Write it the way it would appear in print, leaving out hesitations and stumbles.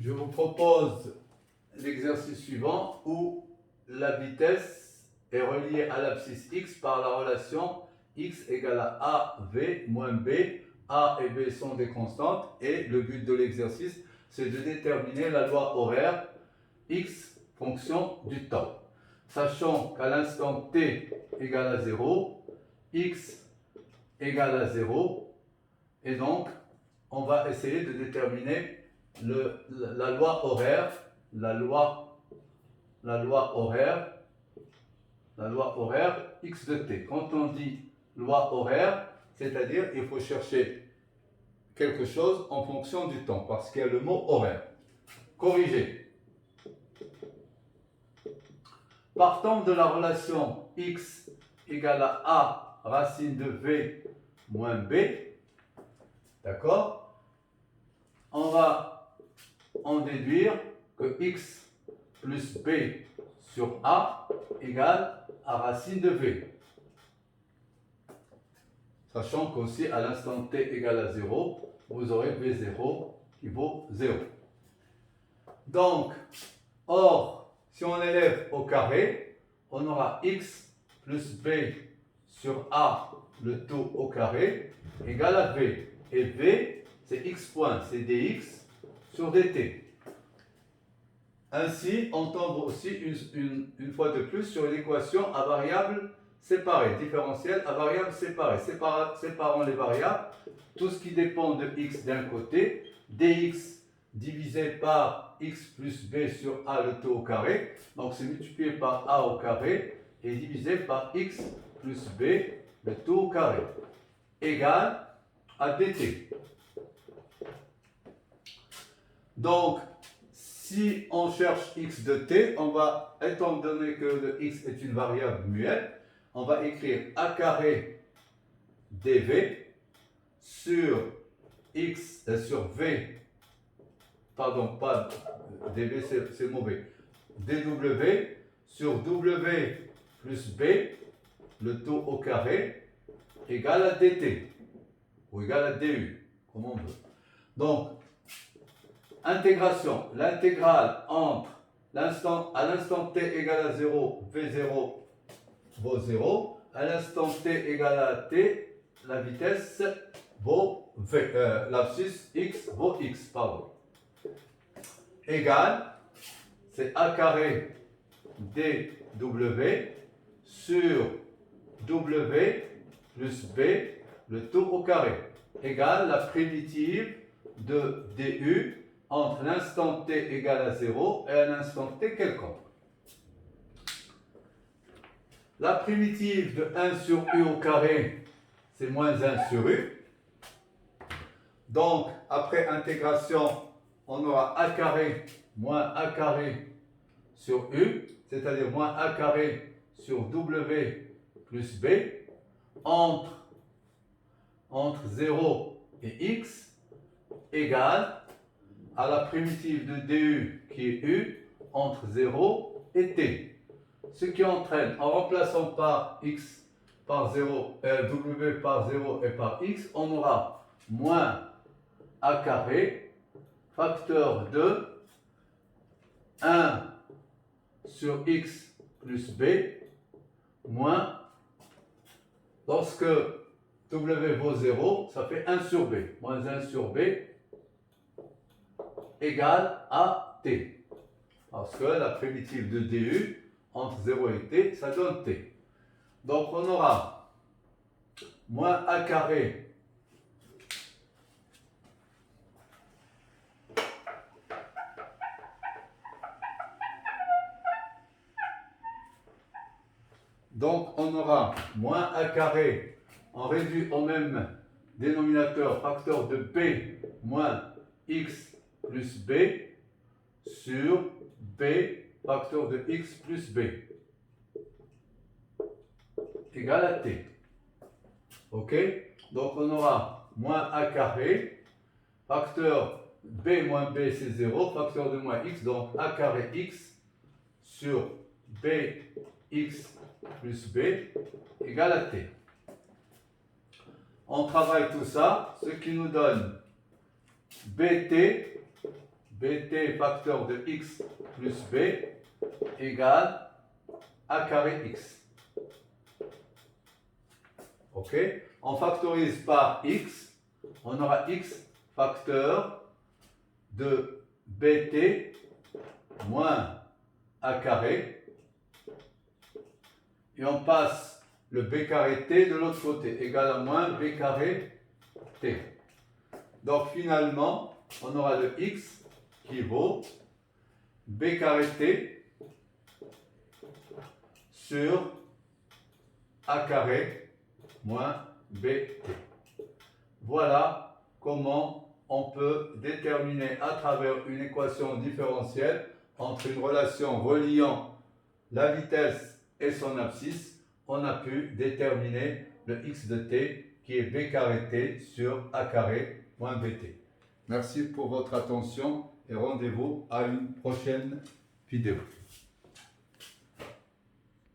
Je vous propose l'exercice suivant où la vitesse est reliée à l'abscisse x par la relation x égale à AV moins B. A et B sont des constantes et le but de l'exercice, c'est de déterminer la loi horaire x fonction du temps. Sachant qu'à l'instant t égale à 0, x égale à 0, et donc on va essayer de déterminer la loi horaire, la loi horaire x de t. Quand on dit loi horaire, c'est-à-dire il faut chercher quelque chose en fonction du temps, parce qu'il y a le mot horaire. Corriger. Partant de la relation x égale à a racine de v moins b, d'accord, on va en déduire que x plus b sur a égale à racine de v. Sachant qu'aussi à l'instant t égale à 0, vous aurez v0 qui vaut 0. Donc, or, si on élève au carré, on aura x plus b sur a, le tout au carré, égale à v. Et v, c'est x point, c'est dx sur dt. Ainsi, on tombe aussi une fois de plus sur une équation à variables séparées, différentielle à variables séparées. Séparons les variables, tout ce qui dépend de x d'un côté, dx divisé par x plus b sur a le tout au carré, donc c'est multiplié par a au carré et divisé par x plus b le tout au carré, égale à dt. Donc, si on cherche x de t, on va, étant donné que le x est une variable muette, on va écrire a carré dv sur x, sur v, pardon, pas dv, c'est mauvais, dw sur w plus b, le tout au carré, égale à dt, ou égale à du, comme on veut. Donc, intégration, l'intégrale entre à l'instant t égale à 0, v0 vaut 0, à l'instant t égale à t, la vitesse vaut v, l'abscisse x vaut x, pardon. Égale, c'est a carré dw sur w plus b, le tout au carré, égale la primitive de du entre l'instant t égale à 0 et un instant t quelconque. La primitive de 1 sur u au carré, c'est moins 1 sur u. Donc, après intégration, on aura a carré moins a carré sur u, c'est-à-dire moins a carré sur w plus b, entre 0 et x, égale à la primitive de du qui est u entre 0 et t. Ce qui entraîne, en remplaçant par x par 0, w par 0 et par x, on aura moins a carré facteur de 1 sur x plus b moins, lorsque w vaut 0, ça fait 1 sur b, moins 1 sur b égale à t. Parce que la primitive de du entre 0 et t, ça donne t. Donc on aura moins a carré moins a carré, on réduit au même dénominateur facteur de b moins x plus b sur b facteur de x plus b égale à t. Ok? Donc on aura moins a carré, facteur b moins b c'est 0, facteur de moins x, donc a carré x sur b x plus b égale à t. On travaille tout ça, ce qui nous donne bt bt facteur de x plus b égale a carré x. Ok? On factorise par x, on aura x facteur de bt moins a carré, et on passe le b carré t de l'autre côté, égal à moins b carré t. Donc finalement, on aura le x qui vaut b carré t sur a carré moins bt. Voilà comment on peut déterminer à travers une équation différentielle entre une relation reliant la vitesse et son abscisse, on a pu déterminer le x de t qui est b carré t sur a carré moins bt. Merci pour votre attention et rendez-vous à une prochaine vidéo.